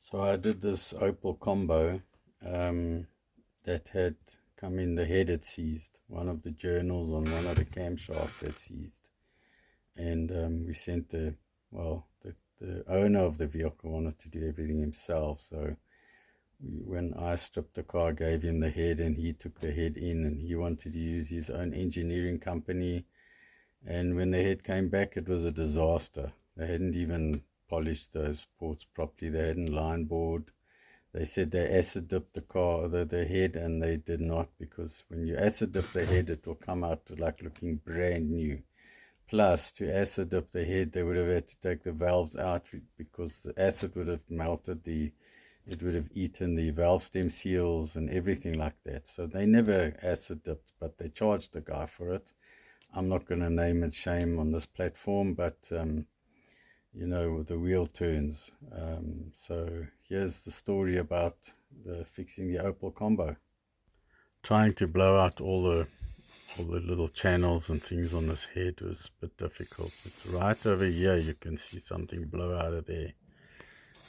So I did this Opel Combo that had come in, the head had seized. One of the journals on one of the camshafts had seized. And we sent the owner of the vehicle wanted to do everything himself. So when I stripped the car, gave him the head and he took the head in, and he wanted to use his own engineering company. And when the head came back, it was a disaster. They hadn't even polished those ports properly. They hadn't line board. They said they acid dipped the head, and they did not, because when you acid dip the head, it will come out like looking brand new. Plus, to acid dip the head, they would have had to take the valves out, because the acid would have melted it would have eaten the valve stem seals and everything like that. So they never acid dipped, but they charged the guy for it. I'm not going to name it shame on this platform, but you know, the wheel turns. So here's the story about fixing the Opel Combo. Trying to blow out all the little channels and things on this head was a bit difficult. But right over here, you can see something blow out of there.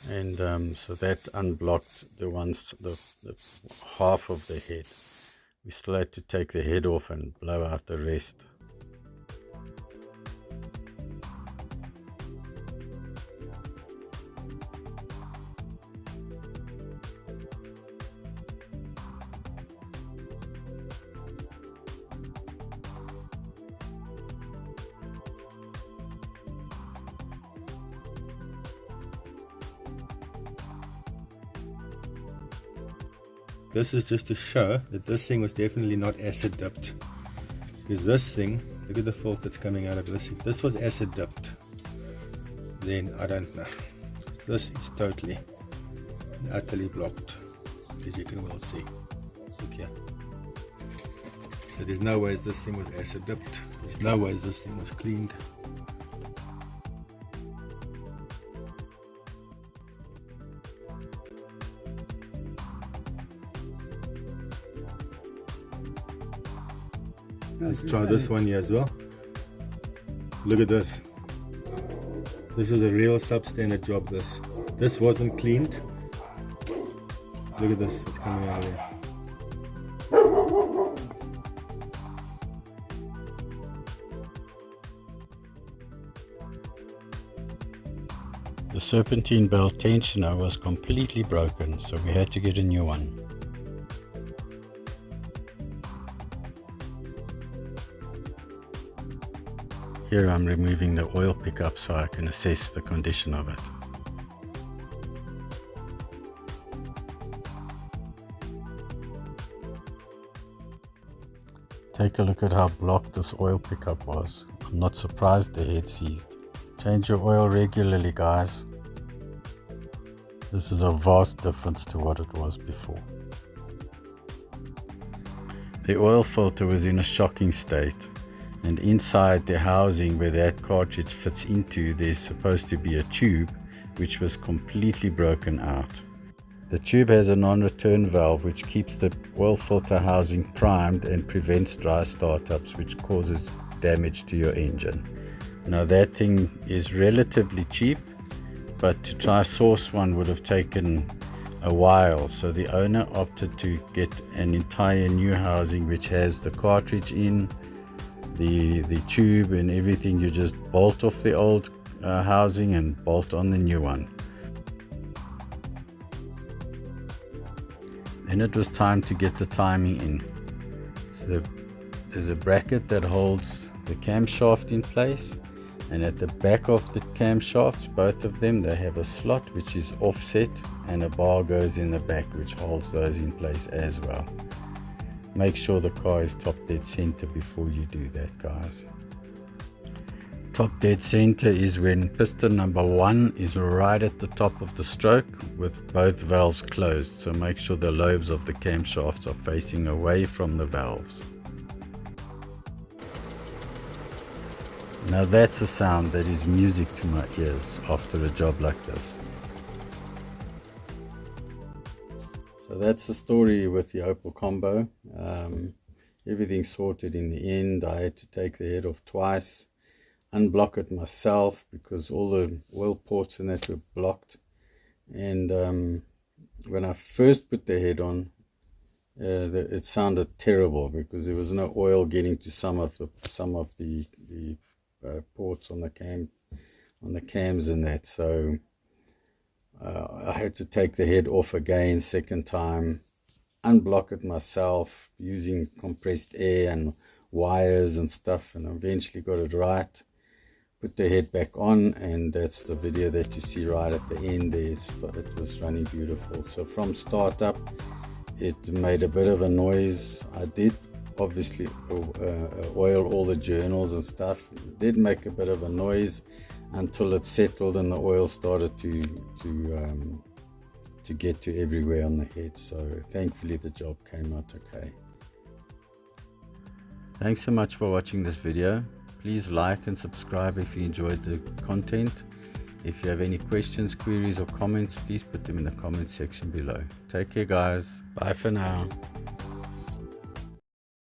And so that unblocked the half of the head. We still had to take the head off and blow out the rest. This is just to show that this thing was definitely not acid dipped, because this thing, look at the fault that's coming out of this thing. This was acid dipped, then I don't know. This is totally and utterly blocked, as you can well see. Look here. So there's no ways this thing was acid dipped. There's no ways this thing was cleaned. Let's try this one here as well. Look at this. This is a real substandard job. This wasn't cleaned. Look at this, it's coming out here. The serpentine belt tensioner was completely broken, so we had to get a new one. Here I'm removing the oil pickup so I can assess the condition of it. Take a look at how blocked this oil pickup was. I'm not surprised the head seized. Change your oil regularly, guys. This is a vast difference to what it was before. The oil filter was in a shocking state. And inside the housing where that cartridge fits into, there's supposed to be a tube which was completely broken out. The tube has a non-return valve which keeps the oil filter housing primed and prevents dry startups, which causes damage to your engine. Now that thing is relatively cheap, but to try source one would have taken a while, so the owner opted to get an entire new housing which has the cartridge in, the tube and everything. You just bolt off the old housing and bolt on the new one. Then it was time to get the timing in. So there's a bracket that holds the camshaft in place, and at the back of the camshafts, both of them, they have a slot which is offset, and a bar goes in the back which holds those in place as well. Make sure the car is top dead center before you do that, guys. Top dead center is when piston number 1 is right at the top of the stroke with both valves closed. So make sure the lobes of the camshafts are facing away from the valves. Now that's a sound that is music to my ears after a job like this. So that's the story with the Opel Combo. Everything sorted in the end. I had to take the head off twice, unblock it myself because all the oil ports in that were blocked, And when I first put the head on, it sounded terrible because there was no oil getting to some of the ports on the cams and that. So I had to take the head off again, second time, unblock it myself using compressed air and wires and stuff, and eventually got it right. Put the head back on, and that's the video that you see right at the end there. It was running beautiful. So from startup, it made a bit of a noise. I did obviously oil all the journals and stuff. It did make a bit of a noise until it settled and the oil started to get to everywhere on the head. So thankfully the job came out okay. Thanks so much for watching this video. Please like and subscribe if you enjoyed the content. If you have any questions, queries or comments, please put them in the comment section below. Take care guys. Bye for now.